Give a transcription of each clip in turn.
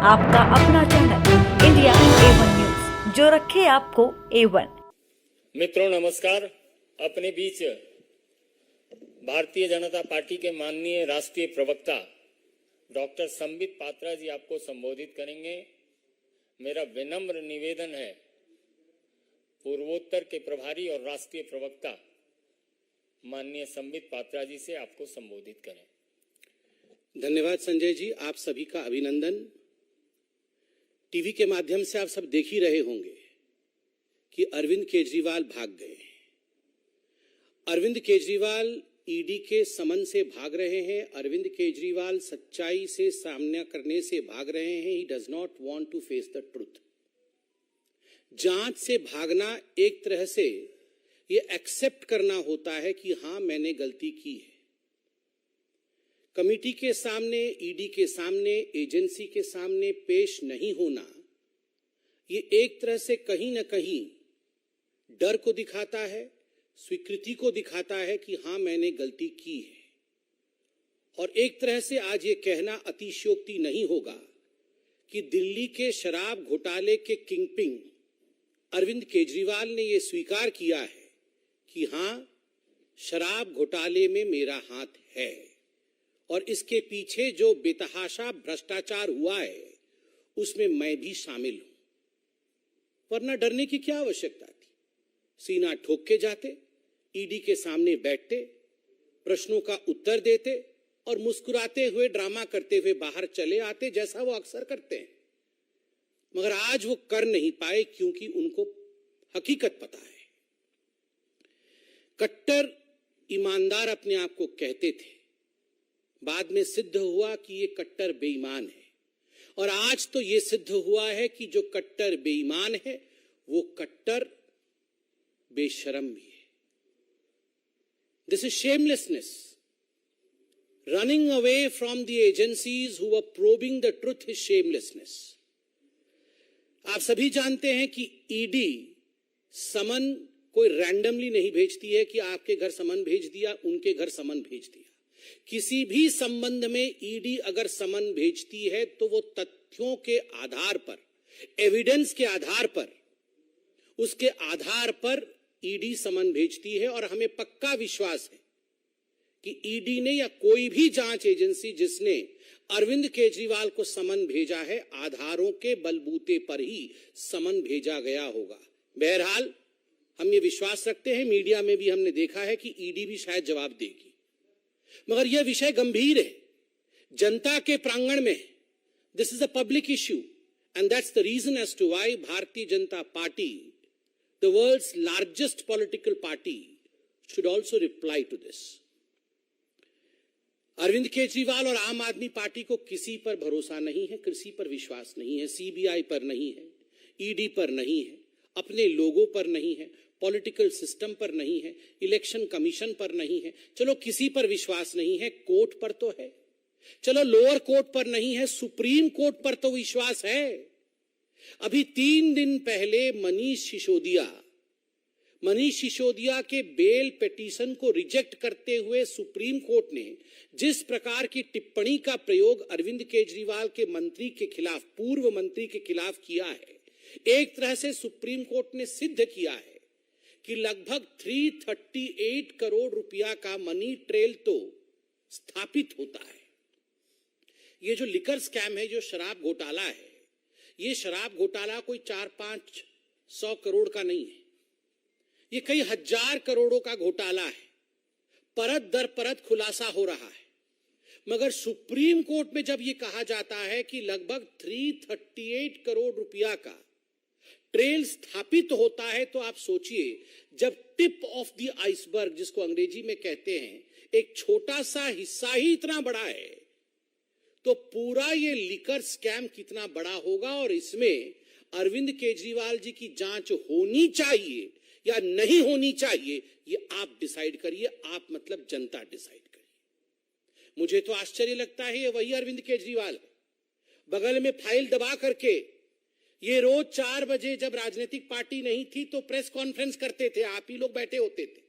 आपका अपना channel India A1 news, जो रखे आपको A1। मित्रों नमस्कार। अपने बीच भारतीय जनता पार्टी के माननीय राष्ट्रीय प्रवक्ता डॉक्टर संबित पात्रा जी आपको संबोधित करेंगे। मेरा विनम्र निवेदन है पूर्वोत्तर के प्रभारी और राष्ट्रीय प्रवक्ता माननीय संबित पात्रा जी से आपको संबोधित करें। धन्यवाद संजय जी, आप सभी का अभिनंदन। टीवी के माध्यम से आप सब देख ही रहे होंगे कि अरविंद केजरीवाल भाग गए। अरविंद केजरीवाल ईडी के समन से भाग रहे हैं। अरविंद केजरीवाल सच्चाई से सामना करने से भाग रहे हैं। He does not want to face the truth. जांच से भागना एक तरह से ये एक्सेप्ट करना होता है कि हां मैंने गलती की है। कमिटी के सामने, ईडी के सामने, एजेंसी के सामने पेश नहीं होना, ये एक तरह से कहीं ना कहीं डर को दिखाता है, स्वीकृति को दिखाता है कि हां मैंने गलती की है। और एक तरह से आज ये कहना अतिशयोक्ति नहीं होगा कि दिल्ली के शराब घोटाले के किंगपिन अरविंद केजरीवाल ने ये स्वीकार किया है कि हां शराब घोटाले में मेरा हाथ है और इसके पीछे जो बेतहाशा भ्रष्टाचार हुआ है उसमें मैं भी शामिल हूं। वरना डरने की क्या आवश्यकता थी? सीना ठोक के जाते, ईडी के सामने बैठते, प्रश्नों का उत्तर देते और मुस्कुराते हुए ड्रामा करते हुए बाहर चले आते, जैसा वो अक्सर करते हैं। मगर आज वो कर नहीं पाए क्योंकि उनको हकीकत पता है। कट्टर ईमानदार अपने आप को कहते थे, बाद में सिद्ध हुआ कि ये कट्टर बेईमान है। और आज तो ये सिद्ध हुआ है कि जो कट्टर बेईमान है वो कट्टर बेशरम भी है। This is shamelessness, running away from the agencies who were probing the truth is shamelessness. आप सभी जानते हैं कि ईडी समन कोई रैंडमली नहीं भेजती है कि आपके घर समन भेज दिया, उनके घर समन भेज दिया। किसी भी संबंध में ईडी अगर समन भेजती है तो वो तथ्यों के आधार पर, एविडेंस के आधार पर, उसके आधार पर ईडी समन भेजती है। और हमें पक्का विश्वास है कि ईडी ने या कोई भी जांच एजेंसी जिसने अरविंद केजरीवाल को समन भेजा है, आधारों के बलबूते पर ही समन भेजा गया होगा। बहरहाल हम ये विश्वास रखते हैं, मीडिया में भी हमने देखा है कि ईडी भी शायद जवाब देगी। मगर यह विषय गंभीर है, जनता के प्रांगण में। This is a public issue and that's the reason as to why Bharatiya Janata party, the world's largest political party, should also reply to this. Arvind Kejriwal और आम आदमी पार्टी को किसी पर भरोसा नहीं है, किसी पर विश्वास नहीं है। सीबीआई पर नहीं है, ईडी पर नहीं है, अपने लोगों पर नहीं है, पॉलिटिकल सिस्टम पर नहीं है, इलेक्शन कमीशन पर नहीं है। चलो किसी पर विश्वास नहीं है, कोर्ट पर तो है। चलो लोअर कोर्ट पर नहीं है, सुप्रीम कोर्ट पर तो विश्वास है। अभी 3 दिन पहले मनीष सिसोदिया के बेल पिटीशन को रिजेक्ट करते हुए सुप्रीम कोर्ट ने जिस प्रकार की टिप्पणी का प्रयोग अरविंद केजरीवाल के मंत्री के खिलाफ, पूर्व मंत्री के खिलाफ किया है, एक तरह से सुप्रीम कोर्ट ने सिद्ध किया है कि लगभग 338 करोड़ रुपया का मनी ट्रेल तो स्थापित होता है। ये जो लिकर स्कैम है, जो शराब घोटाला है, ये शराब घोटाला कोई 400-500 करोड़ का नहीं है, ये कई हजार करोड़ों का घोटाला है। परत दर परत खुलासा हो रहा है। मगर सुप्रीम कोर्ट में जब ये कहा जाता है कि लगभग 338 करोड़ रुपया का ट्रेल स्थापित होता है, तो आप सोचिए, जब टिप ऑफ द आइसबर्ग, जिसको अंग्रेजी में कहते हैं, एक छोटा सा हिस्सा ही इतना बड़ा है, तो पूरा ये लिकर स्कैम कितना बड़ा होगा। और इसमें अरविंद केजरीवाल जी की जांच होनी चाहिए या नहीं होनी चाहिए, ये आप डिसाइड करिए। आप मतलब जनता डिसाइड करिए। मुझे तो आश्चर्य लगता है, ये वही अरविंद केजरीवाल है, बगल में फाइल दबा करके ये रोज 4 बजे, जब राजनीतिक पार्टी नहीं थी तो प्रेस कॉन्फ्रेंस करते थे, आप ही लोग बैठे होते थे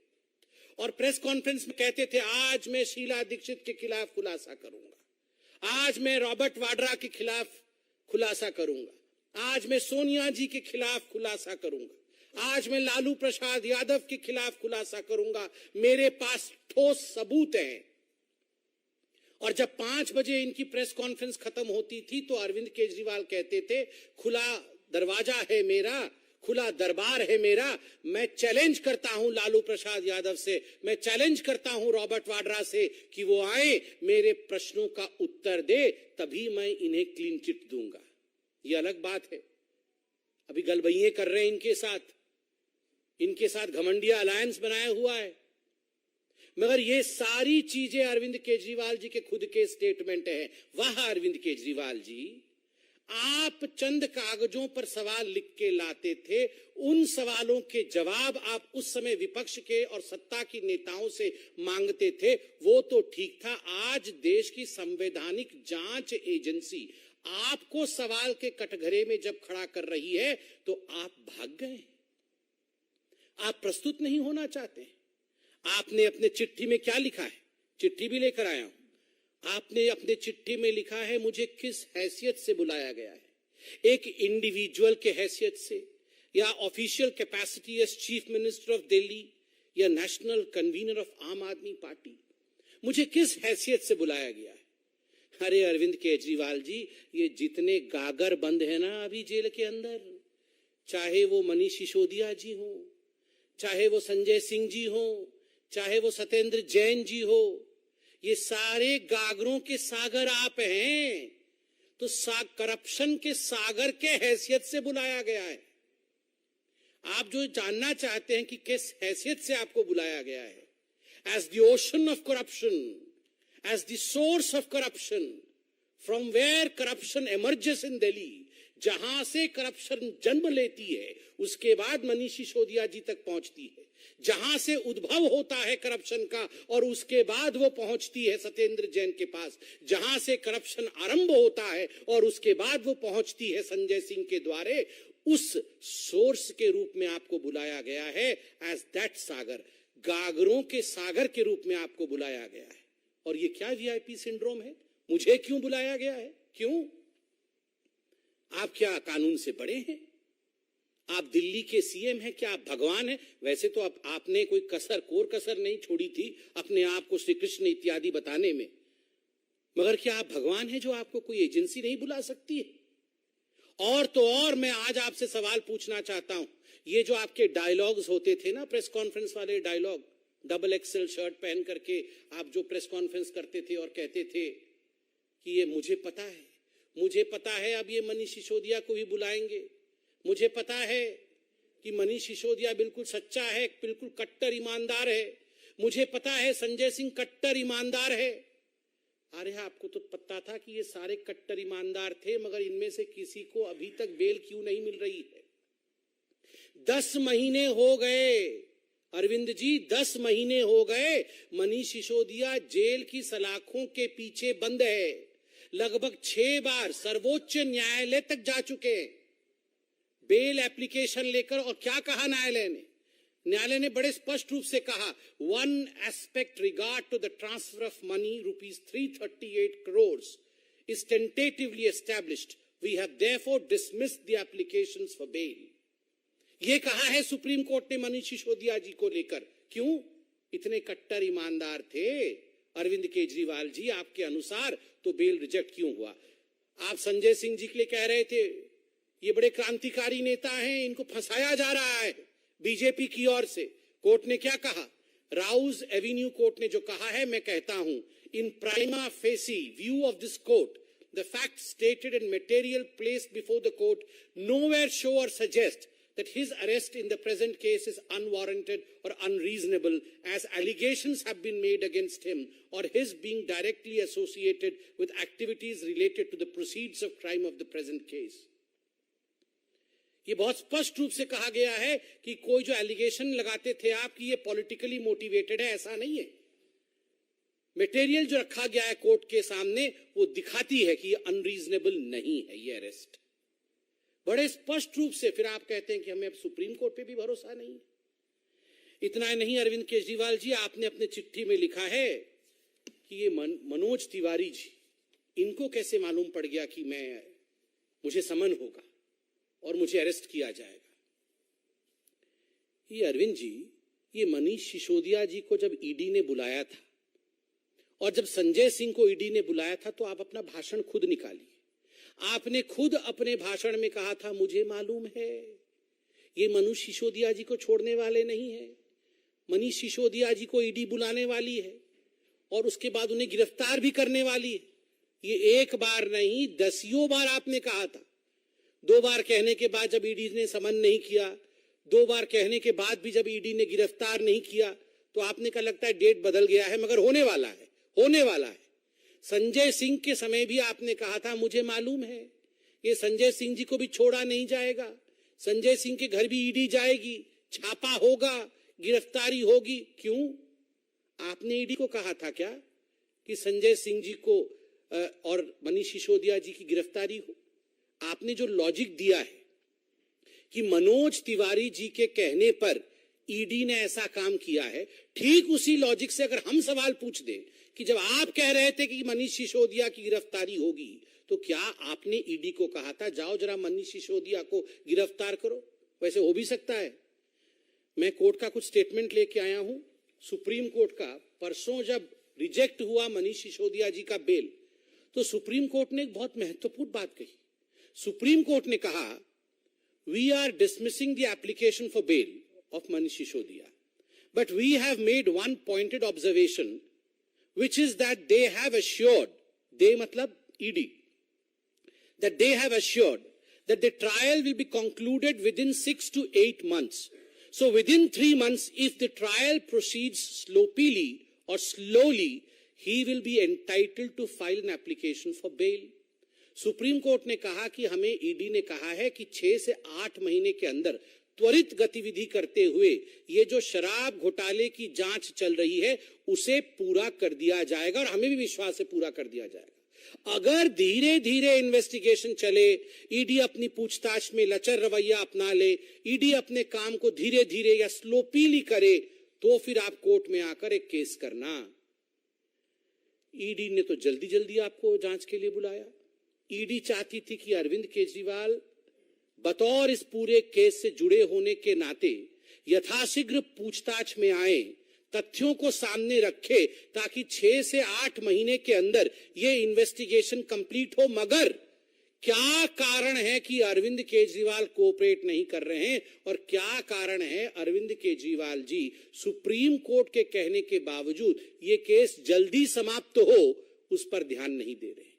और प्रेस कॉन्फ्रेंस में कहते थे, आज मैं शीला दीक्षित के खिलाफ खुलासा करूंगा, आज मैं रॉबर्ट वाड्रा के खिलाफ खुलासा करूंगा, आज मैं सोनिया जी के खिलाफ खुलासा करूंगा, आज मैं लालू प्रसाद यादव के खिलाफ खुलासा करूंगा। मेरे पास ठोस सबूत हैं। और जब 5 बजे इनकी प्रेस कॉन्फ्रेंस खत्म होती थी तो अरविंद केजरीवाल कहते थे, खुला दरवाजा है मेरा, खुला दरबार है मेरा। मैं चैलेंज करता हूं लालू प्रसाद यादव से, मैं चैलेंज करता हूं रॉबर्ट वाड्रा से कि वो आए, मेरे प्रश्नों का उत्तर दे, तभी मैं इन्हें क्लीन चिट दूंगा। ये अलग बात है, अभी गलबैये कर रहे हैं इनके साथ घमंडिया अलायंस बनाया हुआ है। मगर ये सारी चीजें अरविंद केजरीवाल जी के खुद के स्टेटमेंट हैं। वाह अरविंद केजरीवाल जी, आप चंद कागजों पर सवाल लिख के लाते थे, उन सवालों के जवाब आप उस समय विपक्ष के और सत्ता की नेताओं से मांगते थे, वो तो ठीक था। आज देश की संवैधानिक जांच एजेंसी आपको सवाल के कटघरे में जब खड़ा कर रही है तो आप भाग गए, आप प्रस्तुत नहीं होना चाहते। आपने अपने चिट्ठी में क्या लिखा है, चिट्ठी भी लेकर आया हूं। आपने अपने चिट्ठी में लिखा है, मुझे किस हैसियत से बुलाया गया है, एक इंडिविजुअल के हैसियत से, या official capacity as chief minister of Delhi, या नेशनल कन्वीनर ऑफ आम आदमी पार्टी, मुझे किस हैसियत से बुलाया गया है। अरे अरविंद केजरीवाल जी, ये जितने गागर बंद है ना अभी जेल के अंदर, चाहे वो मनीष सिसोदिया जी हो, चाहे वो संजय सिंह जी हो, चाहे वो सत्येंद्र जैन जी हो, ये सारे गागरों के सागर आप हैं। तो करप्शन के सागर के हैसियत से बुलाया गया है। आप जो जानना चाहते हैं कि किस हैसियत से आपको बुलाया गया है, as the ocean of corruption, as the source of corruption, from where corruption emerges in Delhi, जहां से करप्शन जन्म लेती है उसके बाद मनीष सिसोदिया जी तक पहुंचती है, जहां से उद्भव होता है करप्शन का और उसके बाद वो पहुंचती है सत्येंद्र जैन के पास, जहां से करप्शन आरंभ होता है और उसके बाद वो पहुंचती है संजय सिंह के द्वारे, उस सोर्स के रूप में आपको बुलाया गया है, एज दैट सागर, गागरों के सागर के रूप में आपको बुलाया गया है। और ये क्या वीआईपी सिंड्रोम है, मुझे क्यों बुलाया गया है, क्यों? आप क्या कानून से बड़े हैं? आप दिल्ली के सीएम हैं, क्या आप भगवान हैं? वैसे तो आपने कोई कोर कसर नहीं छोड़ी थी अपने आप को श्री कृष्ण इत्यादि बताने में, मगर क्या आप भगवान हैं जो आपको कोई एजेंसी नहीं बुला सकती है? और तो और मैं आज आपसे सवाल पूछना चाहता हूं, ये जो आपके डायलॉग्स होते थे ना, प्रेस कॉन्फ्रेंस वाले डायलॉग, डबल एक्सेल शर्ट पहन करके आप जो प्रेस कॉन्फ्रेंस करते थे और कहते थे कि ये मुझे पता है अब ये मनीष सिसोदिया को भी बुलाएंगे, मुझे पता है कि मनीष सिसोदिया बिल्कुल सच्चा है, बिल्कुल कट्टर ईमानदार है, मुझे पता है संजय सिंह कट्टर ईमानदार है। अरे आपको तो पता था कि ये सारे कट्टर ईमानदार थे, मगर इनमें से किसी को अभी तक बेल क्यों नहीं मिल रही है? 10 महीने हो गए अरविंद जी, 10 महीने हो गए, मनीष सिसोदिया जेल की सलाखों के पीछे बंद है। लगभग 6 बार सर्वोच्च न्यायालय तक जा चुके हैं बेल एप्लीकेशन लेकर। और क्या कहा न्यायालय ने बड़े स्पष्ट रूप से कहा, one aspect regard to the transfer of money ₹338 crores is tentatively established. We have therefore dismissed the applications for bail. ये कहा है सुप्रीम कोर्ट ने मनीष सिसोदिया जी को लेकर। क्यों? इतने कट्टर ईमानदार थे अरविंद केजरीवाल जी आपके अनुसार, तो बेल रिजेक्ट क्यों हुआ? आप संजय सिंह जी के लिए कह रहे थे ये बड़े क्रांतिकारी नेता हैं, इनको फंसाया जा रहा है बीजेपी की ओर से। कोर्ट ने क्या कहा? राउज एवेन्यू कोर्ट ने जो कहा है, मैं कहता हूं, in prima facie view of this court, the fact stated and material placed before the court nowhere show or suggest that his arrest in the present case is unwarranted or unreasonable, as allegations have been made against him, or his being directly associated with activities related to the proceeds of crime of the present case. ये बहुत स्पष्ट रूप से कहा गया है कि कोई जो एलिगेशन लगाते थे आप कि ये पॉलिटिकली मोटिवेटेड है, ऐसा नहीं है। मटेरियल जो रखा गया है कोर्ट के सामने वो दिखाती है कि ये अनरीजनेबल नहीं है ये अरेस्ट, बड़े स्पष्ट रूप से। फिर आप कहते हैं कि हमें अब सुप्रीम कोर्ट पे भी भरोसा नहीं है। इतना ही नहीं अरविंद केजरीवाल जी, आपने अपने चिट्ठी में लिखा है कि ये मनोज तिवारी जी, इनको कैसे मालूम पड़ गया कि मैं मुझे समन होगा और मुझे अरेस्ट किया जाएगा। ये अरविंद जी, ये मनीष सिसोदिया जी को जब ईडी ने बुलाया था और जब संजय सिंह को ईडी ने बुलाया था, तो आप अपना भाषण खुद निकालिए। आपने खुद अपने भाषण में कहा था, मुझे मालूम है ये मनीष सिसोदिया जी को छोड़ने वाले नहीं है, मनीष सिसोदिया जी को ईडी बुलाने वाली है और उसके बाद उन्हें गिरफ्तार भी करने वाली है। ये एक बार नहीं, दसियों बार आपने कहा था। 2 बार कहने के बाद जब ईडी ने समन नहीं किया, 2 बार कहने के बाद भी जब ईडी ने गिरफ्तार नहीं किया, तो आपने कहा लगता है डेट बदल गया है, मगर होने वाला है, होने वाला है। संजय सिंह के समय भी आपने कहा था, मुझे मालूम है ये संजय सिंह जी को भी छोड़ा नहीं जाएगा, संजय सिंह के घर भी ईडी जाएगी, छापा होगा, गिरफ्तारी होगी। क्यों? आपने ईडी को कहा था क्या कि संजय सिंह जी को और मनीष सिसोदिया जी की गिरफ्तारी हो? आपने जो लॉजिक दिया है कि मनोज तिवारी जी के कहने पर ईडी ने ऐसा काम किया है, ठीक उसी लॉजिक से अगर हम सवाल पूछ दें कि जब आप कह रहे थे कि मनीष सिसोदिया की गिरफ्तारी होगी, तो क्या आपने ईडी को कहा था जाओ जरा मनीष सिसोदिया को गिरफ्तार करो? वैसे हो भी सकता है। मैं कोर्ट का कुछ स्टेटमेंट लेके आया हूं, सुप्रीम कोर्ट का। परसों जब रिजेक्ट हुआ मनीष सिसोदिया जी का बेल, तो सुप्रीम कोर्ट ने एक बहुत महत्वपूर्ण बात कही। सुप्रीम कोर्ट ने कहा, we are dismissing the application for bail of Manish Sisodiya, but we have made one pointed observation, which is that they have assured, they matlab ED, that they have assured that the trial will be concluded within 6 to 8 months. So within 3 months, if the trial proceeds sloppily or slowly, he will be entitled to file an application for bail. Supreme Court ने कहा कि हमें ED ने कहा है कि 6 से 8 महीने के अंदर त्वरित गतिविधि करते हुए ये जो शराब घोटाले की जांच चल रही है उसे पूरा कर दिया जाएगा, और हमें भी विश्वास है पूरा कर दिया जाएगा। अगर धीरे धीरे इन्वेस्टिगेशन चले, ईडी अपनी पूछताछ में लचर रवैया अपना ले, ईडी अपने काम को धीरे धीरे या स्लोपीली करे, तो फिर आप कोर्ट में आकर एक केस करना। ईडी ने तो जल्दी जल्दी आपको जांच के लिए बुलाया। ईडी चाहती थी कि अरविंद केजरीवाल बतौर इस पूरे केस से जुड़े होने के नाते यथाशीघ्र पूछताछ में आए, तथ्यों को सामने रखे, ताकि 6 से 8 महीने के अंदर ये इन्वेस्टिगेशन कंप्लीट हो। मगर क्या कारण है कि अरविंद केजरीवाल कोऑपरेट नहीं कर रहे हैं, और क्या कारण है अरविंद केजरीवाल जी सुप्रीम कोर्ट के कहने के बावजूद ये केस जल्दी समाप्त हो उस पर ध्यान नहीं दे रहे?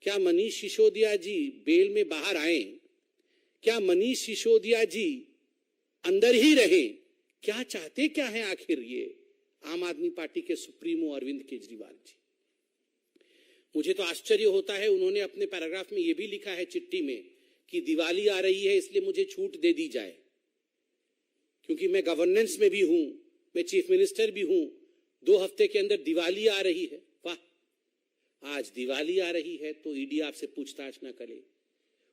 क्या मनीष सिसोदिया जी बेल में बाहर आए? क्या मनीष सिसोदिया जी अंदर ही रहे? क्या चाहते क्या है आखिर ये आम आदमी पार्टी के सुप्रीमो अरविंद केजरीवाल जी? मुझे तो आश्चर्य होता है, उन्होंने अपने पैराग्राफ में यह भी लिखा है चिट्ठी में कि दिवाली आ रही है इसलिए मुझे छूट दे दी जाए, क्योंकि मैं गवर्नेंस में भी हूं, मैं चीफ मिनिस्टर भी हूं, 2 हफ्ते के अंदर दिवाली आ रही है। वाह, आज दिवाली आ रही है तो ईडी आपसे पूछताछ ना करे,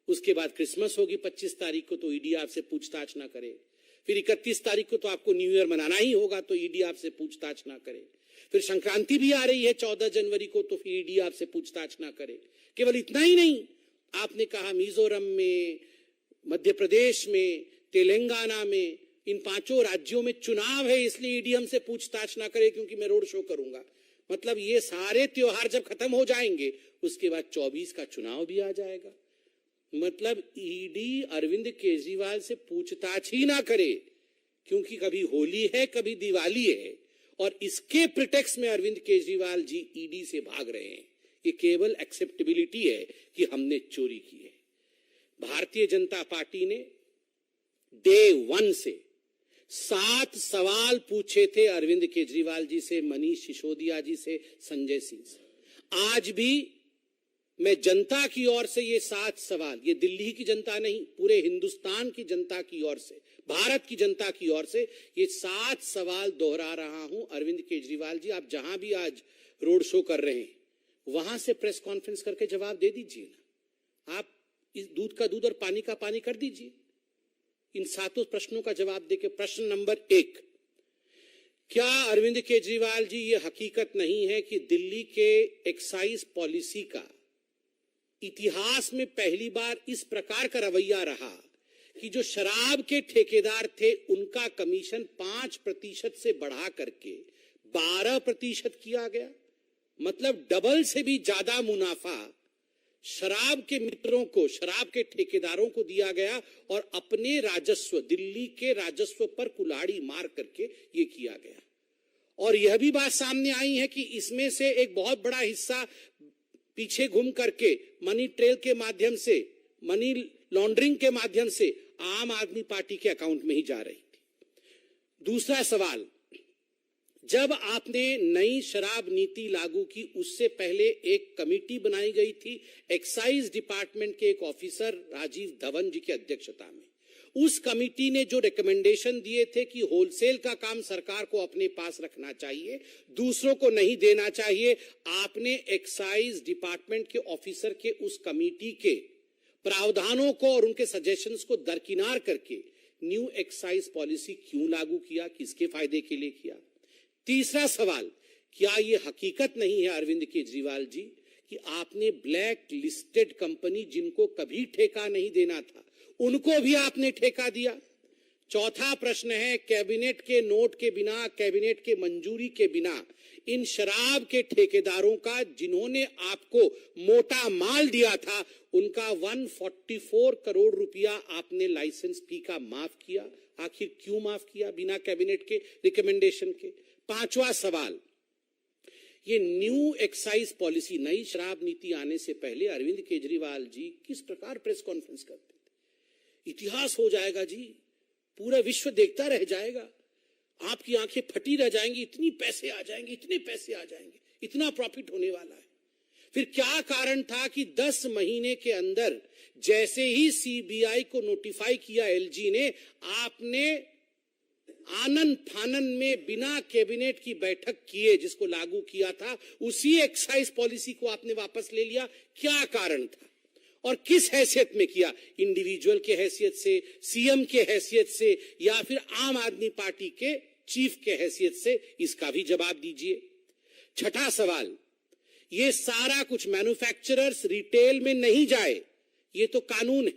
उसके बाद क्रिसमस होगी 25 तारीख को तो ईडी आपसे पूछताछ ना करे, फिर 31 तारीख को तो आपको न्यू ईयर मनाना ही होगा तो ईडी आपसे पूछताछ ना करे, फिर संक्रांति भी आ रही है 14 जनवरी को तो फिर ईडी आपसे पूछताछ ना करे। केवल इतना ही नहीं, आपने कहा मिजोरम में, मध्य प्रदेश में, तेलंगाना में, इन 5 राज्यों में चुनाव है इसलिए ईडी हमसे पूछताछ ना करे क्योंकि मैं रोड शो करूंगा। मतलब ये सारे त्योहार जब खत्म हो जाएंगे उसके बाद 24 का चुनाव भी आ जाएगा। मतलब ईडी अरविंद केजरीवाल से पूछताछ ही ना करे, क्योंकि कभी होली है कभी दिवाली है, और इसके प्रिटेक्स्ट में अरविंद केजरीवाल जी ईडी से भाग रहे हैं। ये केवल एक्सेप्टेबिलिटी है कि हमने चोरी की है। भारतीय जनता पार्टी ने डे 1 से 7 सवाल पूछे थे अरविंद केजरीवाल जी से, मनीष सिसोदिया जी से, संजय सिंह से। आज भी मैं जनता की ओर से ये 7 सवाल, ये दिल्ली की जनता नहीं, पूरे हिंदुस्तान की जनता की ओर से, भारत की जनता की ओर से ये 7 सवाल दोहरा रहा हूं। अरविंद केजरीवाल जी, आप जहां भी आज रोड शो कर रहे हैं वहां से प्रेस कॉन्फ्रेंस करके जवाब दे दीजिए ना। आप इस दूध का दूध और पानी का पानी कर दीजिए। इन 7 प्रश्नों का जवाब देके, प्रश्न नंबर 1, क्या अरविंद केजरीवाल जी ये हकीकत नहीं है कि दिल्ली के एक्साइज पॉलिसी का इतिहास में पहली बार इस प्रकार का रवैया रहा कि जो शराब के ठेकेदार थे उनका कमीशन 5% से बढ़ा करके 12% किया गया। मतलब डबल से भी ज्यादा मुनाफा शराब के मित्रों को, शराब के ठेकेदारों को दिया गया और अपने राजस्व, दिल्ली के राजस्व पर कुल्हाड़ी मार करके ये किया गया। और यह भी बात सामने आई है कि इसमें से एक बहुत बड़ा हिस्सा पीछे घूम करके मनी ट्रेल के माध्यम से, मनी लॉन्ड्रिंग के माध्यम से आम आदमी पार्टी के अकाउंट में ही जा रही थी। दूसरा सवाल, जब आपने नई शराब नीति लागू की उससे पहले एक कमेटी बनाई गई थी एक्साइज डिपार्टमेंट के एक ऑफिसर राजीव धवन जी की अध्यक्षता में। उस कमेटी ने जो रिकमेंडेशन दिए थे कि होलसेल का काम सरकार को अपने पास रखना चाहिए, दूसरों को नहीं देना चाहिए, आपने एक्साइज डिपार्टमेंट के ऑफिसर के उस कमेटी के प्रावधानों को और उनके सजेशंस को दरकिनार करके न्यू एक्साइज पॉलिसी क्यों लागू किया, किसके फायदे के लिए किया? तीसरा सवाल, क्या यह हकीकत नहीं है अरविंद केजरीवाल जी कि आपने ब्लैक लिस्टेड कंपनी जिनको कभी ठेका नहीं देना था उनको भी आपने ठेका दिया? चौथा प्रश्न है, कैबिनेट के नोट के बिना, कैबिनेट के मंजूरी के बिना इन शराब के ठेकेदारों का, जिन्होंने आपको मोटा माल दिया था, उनका 144 करोड़ रुपया आपने लाइसेंस फी का माफ किया। आखिर क्यों माफ किया बिना कैबिनेट के रिकमेंडेशन के? पांचवा सवाल, ये न्यू एक्साइज पॉलिसी, नई शराब नीति आने से पहले अरविंद केजरीवाल जी किस प्रकार प्रेस कॉन्फ्रेंस करते थे? इतिहास हो जाएगा जी, पूरा विश्व देखता रह जाएगा, आपकी आंखें फटी रह जाएंगी, इतनी पैसे आ जाएंगे, इतने पैसे आ जाएंगे, इतना प्रॉफिट होने वाला है। फिर क्या कारण था कि 10 महीने के अंदर जैसे ही सीबीआई को नोटिफाई किया एलजी ने, आपने आनन फानन में बिना कैबिनेट की बैठक किए जिसको लागू किया था, उसी एक्साइज पॉलिसी को आपने वापस ले लिया? क्या कारण था और किस हैसियत में किया? इंडिविजुअल के हैसियत से, सीएम के हैसियत से, या फिर आम आदमी पार्टी के चीफ के हैसियत से? इसका भी जवाब दीजिए। छठा सवाल, ये सारा कुछ मैन्युफैक्चरर्स रिटेल में नहीं जाए, ये तो कानून है,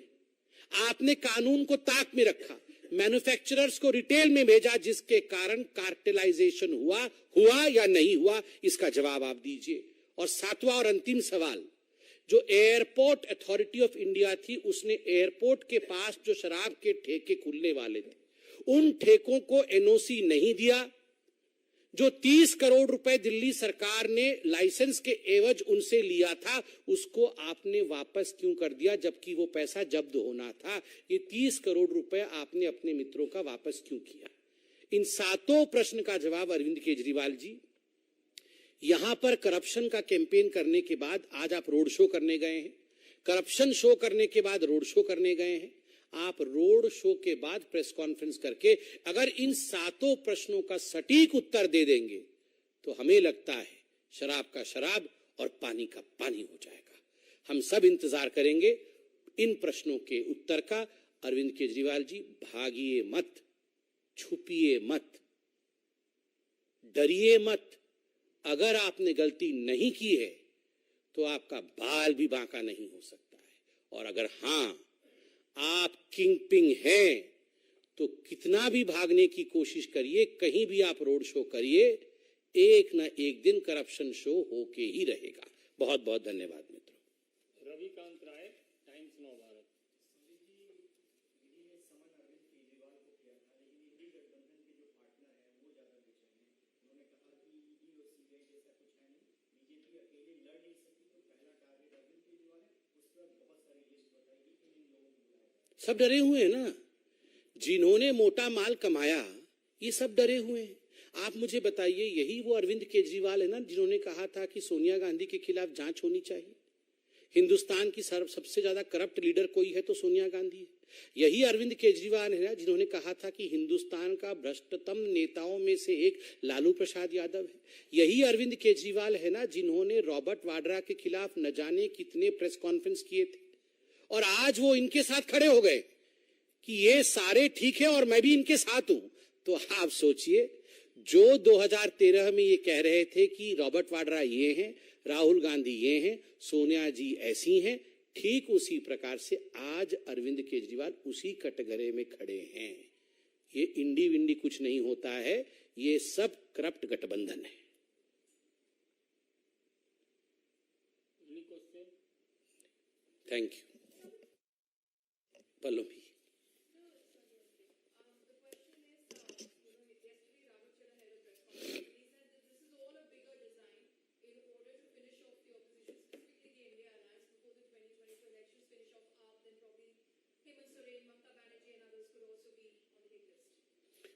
आपने कानून को ताक में रखा, मैन्युफैक्चरर्स को रिटेल में भेजा, जिसके कारण कार्टेलाइजेशन हुआ या नहीं हुआ? इसका जवाब आप दीजिए। और सातवां और अंतिम सवाल, जो एयरपोर्ट अथॉरिटी ऑफ इंडिया थी, उसने एयरपोर्ट के पास जो शराब के ठेके खुलने वाले थे उन ठेकों को एनओसी नहीं दिया। जो 30 करोड़ रुपए दिल्ली सरकार ने लाइसेंस के एवज उनसे लिया था, उसको आपने वापस क्यों कर दिया, जबकि वो पैसा जब्त होना था? ये 30 करोड़ रुपए आपने अपने मित्रों का वापस क्यों किया? इन सातों प्रश्न का जवाब अरविंद केजरीवाल जी, यहां पर करप्शन का कैंपेन करने के बाद आज आप रोड शो करने गए हैं, करप्शन शो करने के बाद रोड शो करने गए हैं। आप रोड शो के बाद प्रेस कॉन्फ्रेंस करके अगर इन सातों प्रश्नों का सटीक उत्तर दे देंगे तो हमें लगता है शराब का शराब और पानी का पानी हो जाएगा। हम सब इंतजार करेंगे इन प्रश्नों के उत्तर का। अरविंद केजरीवाल जी, भागिए मत, छुपिए मत, डरिए मत। अगर आपने गलती नहीं की है तो आपका बाल भी बांका नहीं हो सकता है, और अगर हां आप किंगपिंग हैं तो कितना भी भागने की कोशिश करिए, कहीं भी आप रोड शो करिए, एक ना एक दिन करप्शन शो होके ही रहेगा। बहुत बहुत धन्यवाद मित्रों। रविकांत राय, टाइम्स नाउ भारत। सब डरे हुए हैं ना, जिन्होंने मोटा माल कमाया ये सब डरे हुए हैं। आप मुझे बताइए, यही वो अरविंद केजरीवाल है ना जिन्होंने कहा था कि सोनिया गांधी के खिलाफ जांच होनी चाहिए? हिंदुस्तान की सबसे ज्यादा करप्ट लीडर कोई है तो सोनिया गांधी है। यही अरविंद केजरीवाल है ना जिन्होंने कहा था कि हिंदुस्तान का भ्रष्टतम नेताओं में से एक लालू प्रसाद यादव है। यही अरविंद केजरीवाल है ना जिन्होंने रॉबर्ट वाड्रा के खिलाफ न जाने कितने प्रेस कॉन्फ्रेंस किए थे, और आज वो इनके साथ खड़े हो गए कि ये सारे ठीक है और मैं भी इनके साथ हूं। तो आप सोचिए, जो 2013 में ये कह रहे थे कि रॉबर्ट वाड्रा ये हैं, राहुल गांधी ये हैं, सोनिया जी ऐसी हैं, ठीक उसी प्रकार से आज अरविंद केजरीवाल उसी कटघरे में खड़े हैं। ये इंडी विंडी कुछ नहीं होता है, ये सब करप्ट गठबंधन है। Thank you. Pallavi.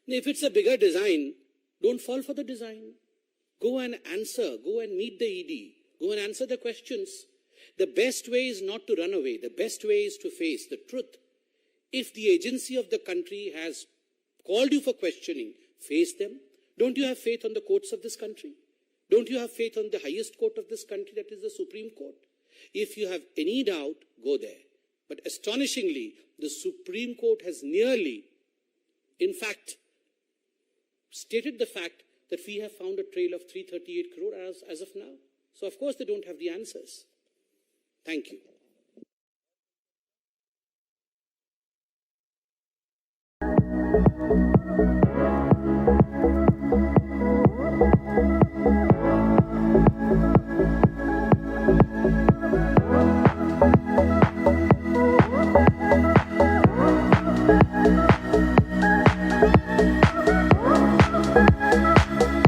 If it's a bigger design, don't fall for the design. Go and answer, go and meet the ED, go and answer the questions. The best way is not to run away. The best way is to face the truth. If the agency of the country has called you for questioning, face them. Don't you have faith on the courts of this country? Don't you have faith on the highest court of this country, that is the Supreme Court? If you have any doubt, go there. But astonishingly, the Supreme Court has nearly, in fact, stated the fact that we have found a trail of 338 crore as of now. So of course they don't have the answers. Thank you.